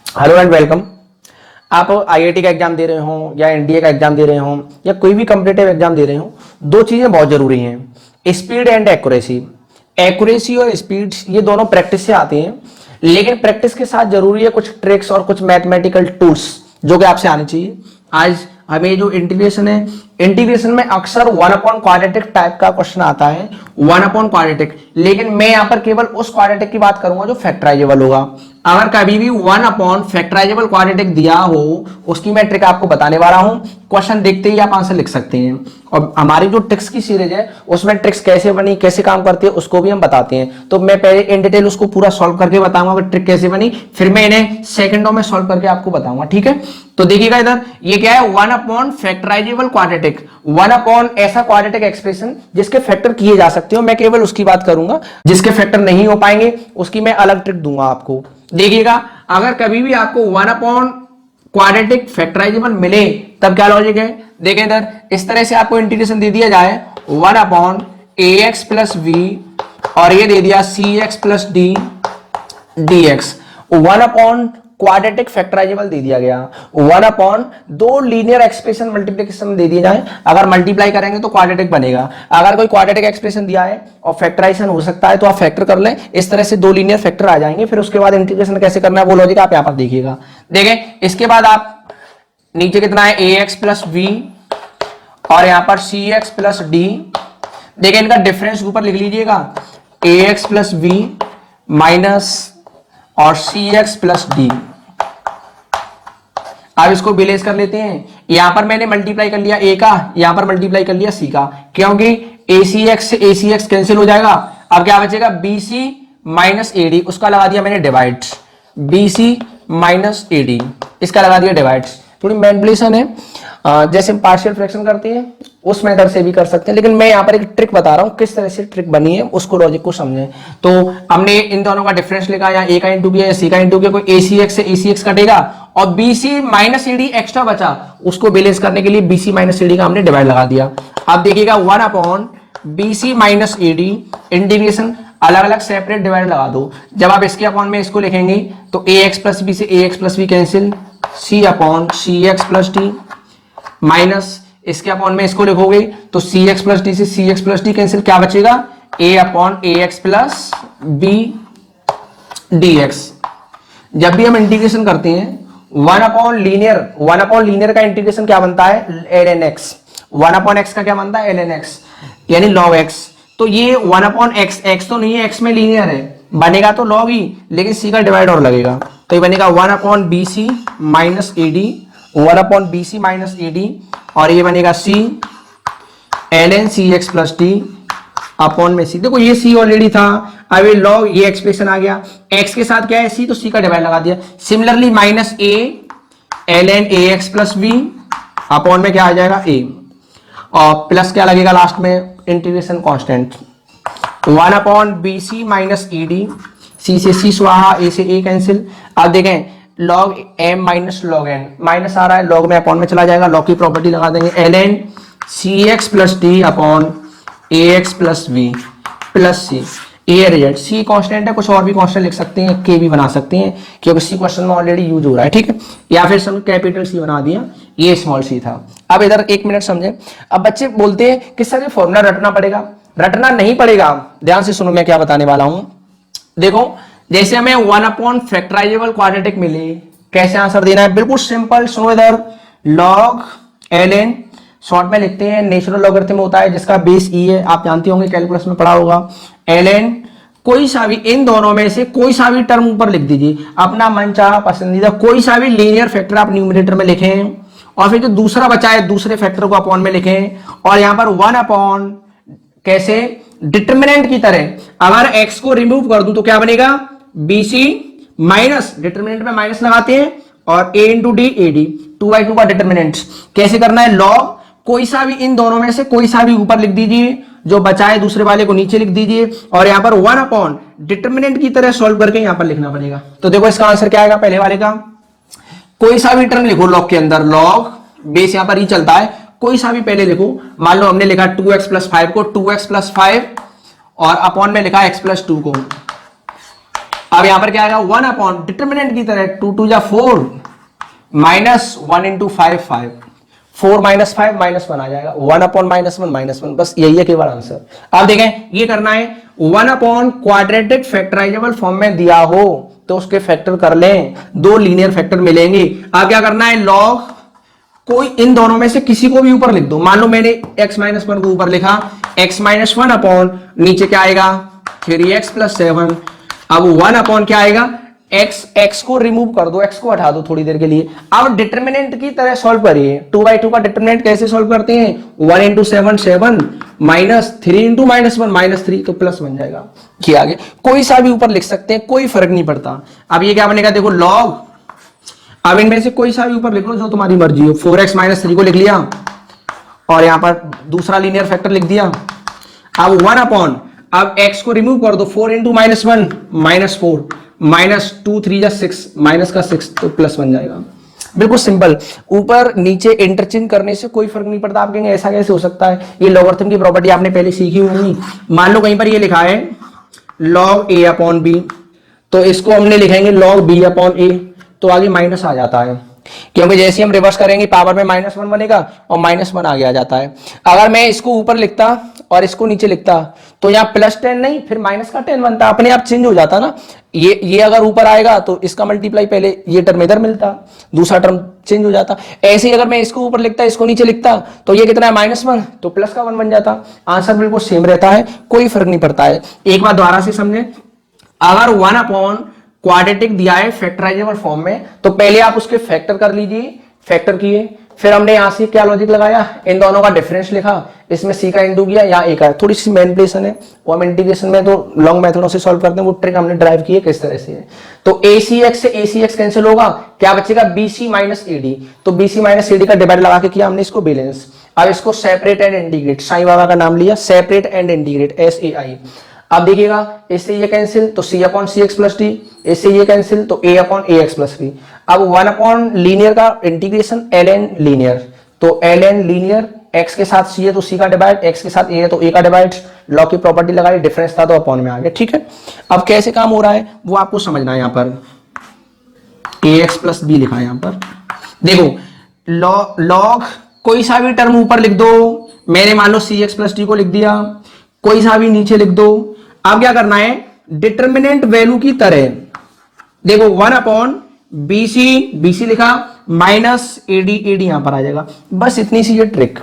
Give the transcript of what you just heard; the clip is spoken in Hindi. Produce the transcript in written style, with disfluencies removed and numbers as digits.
Hello and welcome. आप आईआईटी का एग्जाम दे रहे हो या एनडीए का एग्जाम दे रहे हो या कोई भी कॉम्पिटिटिव एग्जाम दे रहे हो, दो चीजें बहुत जरूरी हैं, स्पीड एंड एक्यूरेसी। एक्यूरेसी और स्पीड ये दोनों प्रैक्टिस से आती हैं, लेकिन प्रैक्टिस के साथ जरूरी है कुछ ट्रिक्स और कुछ मैथमेटिकल टूल्स जो कि आपसे आने चाहिए। आज हमें जो इंटीग्रेशन है, इंटीग्रेशन में अक्सर वन अपॉन क्वाड्रेटिक टाइप का क्वेश्चन आता है, वन अपॉन क्वाड्रेटिक। लेकिन मैं यहां पर केवल उस क्वाड्रेटिक की बात करूंगा जो फैक्टराइजेबल होगा। अगर कभी भी वन अपॉन फैक्टराइजेबल क्वाड्रेटिक दिया हो, उसकी मैं ट्रिक आपको बताने वाला हूं। क्वेश्चन देखते ही आप आंसर लिख सकते हैं। और हमारी जो ट्रिक्स की सीरीज है उसमें ट्रिक्स कैसे बनी, कैसे काम करती है, उसको भी हम बताते हैं। तो मैं पहले इन डिटेल उसको पूरा सॉल्व करके बताऊंगा ट्रिक कैसे बनी, फिर मैं इन्हें सेकंडों में सॉल्व करके आपको बताऊंगा। ठीक है, तो देखिएगा इधर ये क्या है, one upon factorisable quadratic. One upon ऐसा क्वाड्रेटिक एक्सप्रेशन जिसके फैक्टर किए जा सकते हो, मैं केवल उसकी बात करूंगा। जिसके फैक्टर नहीं हो पाएंगे उसकी मैं अलग ट्रिक दूंगा आपको। देखिएगा, अगर कभी भी आपको वन अपॉन क्वाड्रेटिक फैक्टराइजेबल मिले तब क्या लॉजिक है, देखें इधर इस तरह से आपको इंटीग्रेशन दे दिया जाए one upon A X plus V और ये दे दिया C X plus D D X. One upon quadratic factorizable दे दिया गया, वन अपॉन दो लीनियर एक्सप्रेशन मल्टीप्लिकेशन दे दिए जाए, अगर मल्टीप्लाई करेंगे तो क्वाड्रेटिक बनेगा। अगर कोई क्वाड्रेटिक एक्सप्रेशन दिया है और फैक्टराइजेशन हो सकता है तो आप फैक्टर कर लें, इस तरह से दो लीनियर फैक्टर आ जाएंगे। फिर उसके बाद इंटीग्रेशन कैसे करना है वो लॉजिक आप यहां पर देखिएगा। देखें इसके बाद आप नीचे कितना है ए एक्स प्लस वी और यहां पर सी एक्स प्लस डी। देखें इनका डिफरेंस ऊपर लिख लीजिएगा, ए एक्स प्लस वी माइनस और सी एक्स प्लस डी। अब इसको बिलेस कर लेते हैं। यहां पर मैंने मल्टीप्लाई कर लिया ए का, यहां पर मल्टीप्लाई कर लिया सी का, क्योंकि ए सी एक्स कैंसिल हो जाएगा। अब क्या बचेगा, B C minus A D, उसका लगा दिया मैंने divide, B C minus A D इसका लगा दिया डिवाइड। थोड़ी मैनिपुलेशन है, जैसे हम पार्शियल फ्रैक्शन करते हैं उस मेथड से भी कर सकते हैं, लेकिन मैं यहाँ पर एक ट्रिक बता रहा हूँ किस तरह से ट्रिक बनी है, उसको लॉजिक को समझें। तो हमने इन दोनों का डिफरेंस लिखा, या ए का इंटू किया या सी का इंटू किया, कोई ए सी एक्स से ए सी एक्स कटेगा और B C minus A D extra बचा, उसको बैलेंस करने के लिए B C minus A D का हमने डिवाइड लगा दिया। अब देखिएगा one upon B C minus A D integration अलग अलग सेपरेट डिवाइड लगा दो। जब आप इसके अपॉन में इसको लिखेंगे तो ए एक्स प्लस बी से A X plus B cancel, C upon C X plus D minus इसके अपॉन में इसको लिखोगे तो सी एक्स प्लस डी से C X plus D cancel, क्या बचेगा A upon A X plus B D X. जब भी हम इंटीग्रेशन करते हैं वन अपॉन लीनियर का इंटीग्रेशन क्या बनता है, L N X. One upon X का क्या बनता है, एल एन एक्स यानी लॉग एक्स। तो ये वन अपॉन एक्स, एक्स तो नहीं है, एक्स में लीनियर है, बनेगा तो लॉग ही, लेकिन सी का डिवाइड और लगेगा, तो ये बनेगा one upon B C minus A D, one upon B C minus A D, और ये बनेगा C L N C X plus D upon में सी। देखो ये सी ऑलरेडी था, अब ये लॉग ये एक्सप्रेशन आ गया, एक्स के साथ क्या है सी, तो सी का डिवाइड लगा दिया। Similarly minus A L N A X plus B upon में क्या आ जाएगा ए, और प्लस क्या लगेगा लास्ट में, integration constant one upon B C minus E D, C से सी स्वाहा, ए से ए कैंसिल। अब देखें log M minus log N, minus आ रहा है लॉग में अपॉन में चला जाएगा, लॉग की प्रॉपर्टी लगा देंगे, L N C X plus D upon A X plus B plus C. A result, C constant है, कुछ और भी कांस्टेंट लिख सकते हैं, के भी बना सकते हैं क्योंकि सी क्वेश्चन में ऑलरेडी यूज हो रहा है। ठीक है, या फिर सब कैपिटल सी बना दिया, ये स्मॉल सी था। अब इधर एक मिनट समझे। अब बच्चे बोलते हैं कि सर ये फॉर्मूला रटना पड़ेगा, रटना नहीं पड़ेगा, ध्यान से सुनो मैं क्या बताने वाला हूं। देखो जैसे हमें वन अपॉन फैक्टराइजेबल क्वाड्रेटिक मिले, कैसे आंसर देना है, बिल्कुल सिंपल। सुनो इधर, लॉग एल एन शॉर्ट में लिखते हैं, नेचुरल लॉगरिथम होता है जिसका बेस ई है, आप जानते होंगे कैलकुलस में पढ़ा होगा। एल एन कोई सा भी इन दोनों में से कोई सा भी टर्म ऊपर लिख दीजिए, अपना मन चाहा पसंदीदा कोई सा भी लीनियर फैक्टर आप न्यूमरेटर में लिखें, और फिर जो दूसरा बचा है दूसरे फैक्टर को अपॉन में लिखें, और यहां पर वन अपॉन कैसे डिटरमिनेंट की तरह, अगर x को रिमूव कर दूं तो क्या बनेगा, बी सी माइनस, डिटरमिनेंट में माइनस लगाते हैं, और a into D A D, 2/2 का डिटरमिनेंट। कैसे करना है, लॉग कोई सा भी इन दोनों में से कोई सा भी ऊपर लिख दीजिए, जो बचा है दूसरे वाले को नीचे लिख दीजिए, और यहां पर वन अपॉन डिटरमिनेंट की तरह सॉल्व करके यहां पर लिखना पड़ेगा। तो देखो इसका आंसर क्या आएगा, पहले वाले का कोई सा भी टर्म लिखो लॉग के अंदर, लॉग बेस यहां पर ही चलता है, कोई सा भी पहले लिखो। मान लो हमने लिखा 2x प्लस 5 को 2x प्लस 5 और अपॉन में लिखा x प्लस 2 को, अब यहां पर क्या आएगा 1 अपॉन डिटर्मिनेंट की तरह 2 2 जा 4 माइनस 1 इंटू 5 5 4 माइनस 5 माइनस 1 आ जाएगा 1 अपॉन माइनस 1 बस यही है केवल आंसर। अब देखें ये करना है 1 अपॉन क्वाड्रेटिक फैक्टराइजेबल फॉर्म में दिया हो तो उसके फैक्टर कर लें, दो लीनियर फैक्टर मिलेंगे। अब क्या करना है लॉग कोई इन दोनों में से किसी को भी ऊपर लिख दो। मान लो मैंने x माइनस 1 को ऊपर लिखा x माइनस 1 अपॉन नीचे क्या आएगा 3x प्लस 7। अब 1 अपॉन क्या आएगा x को रिमूव कर दो, x को हटा दो थोड़ी देर के लिए। अब डिटरमिनेंट की तरह सॉल्व करिए। 2/2 का डिटरमिनेंट कैसे सॉल्व करते हैं 1 into 7 7 minus 3 into minus 1 minus 3 तो प्लस बन जाएगा। ये आगे कोई सा भी ऊपर लिख सकते हैं, कोई फर्क नहीं पड़ता। अब ये क्या बनेगा देखो लॉग, अब इनमें से कोई सा भी ऊपर लिख लो जो तुम्हारी मर्जी हो। 4x माइनस 3 को लिख लिया और यहां पर दूसरा लीनियर फैक्टर लिख दिया। अब 1 अपॉन अब x को रिमूव कर दो 4 इंटू माइनस 1 माइनस 4 माइनस 2 3 जा 6 माइनस का 6 तो प्लस बन जाएगा। बिल्कुल सिंपल, ऊपर नीचे इंटरचेंज करने से कोई फर्क नहीं पड़ता। आप कहेंगे ऐसा कैसे हो सकता है, ये लॉगरिथम की प्रॉपर्टी आपने पहले सीखी होगी। मान लो कहीं पर ये लिखा है log a अपॉन b तो इसको हमने लिखेंगे log b अपॉन a तो आगे माइनस आ जाता है, क्योंकि जैसे हम रिवर्स करेंगे पावर में -1 बनेगा और -1 आगे आ जाता है। अगर मैं इसको ऊपर लिखता और इसको नीचे लिखता तो यहाँ +10 नहीं फिर माइनस का 10 बनता, अपने आप चेंज हो जाता ना। ये अगर ऊपर आएगा तो इसका मल्टीप्लाई पहले ये टर्म इधर मिलता, दूसरा टर्म चेंज हो जाता। ऐसे ही अगर मैं इसको ऊपर लिखता इसको नीचे लिखता तो ये कितना है -1 तो प्लस का 1 बन जाता। आंसर बिल्कुल सेम रहता है, कोई फर्क नहीं पड़ता है। एक बार दोबारा से समझे, अगर 1 अपॉन क्वाड्रेटिक दिया है फैक्टराइजेबल फॉर्म में तो पहले आप उसके फैक्टर कर लीजिए, फैक्टर किए, फिर हमने यहां से क्या लॉजिक लगाया, इन दोनों का डिफरेंस लिखा, इसमें सी का इंटू किया, यहाँ ए का। थोड़ी सी मैनिपुलेशन है वो हम इंटीग्रेशन में तो लॉन्ग मेथडों से सॉल्व करते हैं, वो ट्रिक हमने ड्राइव की है किस तरह से है। तो ACX से ACX कैंसिल होगा, क्या बचेगा BC माइनस AD। तो BC माइनस AD का डिवाइड लगा के किया हमने इसको बैलेंस। अब इसको separate and integrate, Sai Baba का नाम लिया, सेपरेट एंड इंटीग्रेट SAI। अब देखिएगा इससे ये कैंसिल तो C upon CX plus D, इससे ये कैंसिल तो A upon AX plus B। अब 1 अपॉन लीनियर का इंटीग्रेशन ln लीनियर, तो ln लीनियर x के साथ c है तो c का डिवाइड, x के साथ a है तो a का डिवाइड। लॉग की प्रॉपर्टी लगाई, डिफरेंस था तो अपॉन में आ गया। ठीक है, अब कैसे काम हो रहा है वो आपको समझना है। यहाँ पर ax प्लस b लिखा है। यहाँ पर देखो लॉग कोई सा भी टर्म ऊपर लिख दो, मैंने मान लो cx प्लस d को लिख दिया, कोई सा भी नीचे लिख दो। अब क्या करना है डिटर्मिनेंट वैल्यू की तरह देखो 1 अपॉन BC लिखा माइनस AD यहां पर आ जाएगा, बस इतनी सी ये ट्रिक।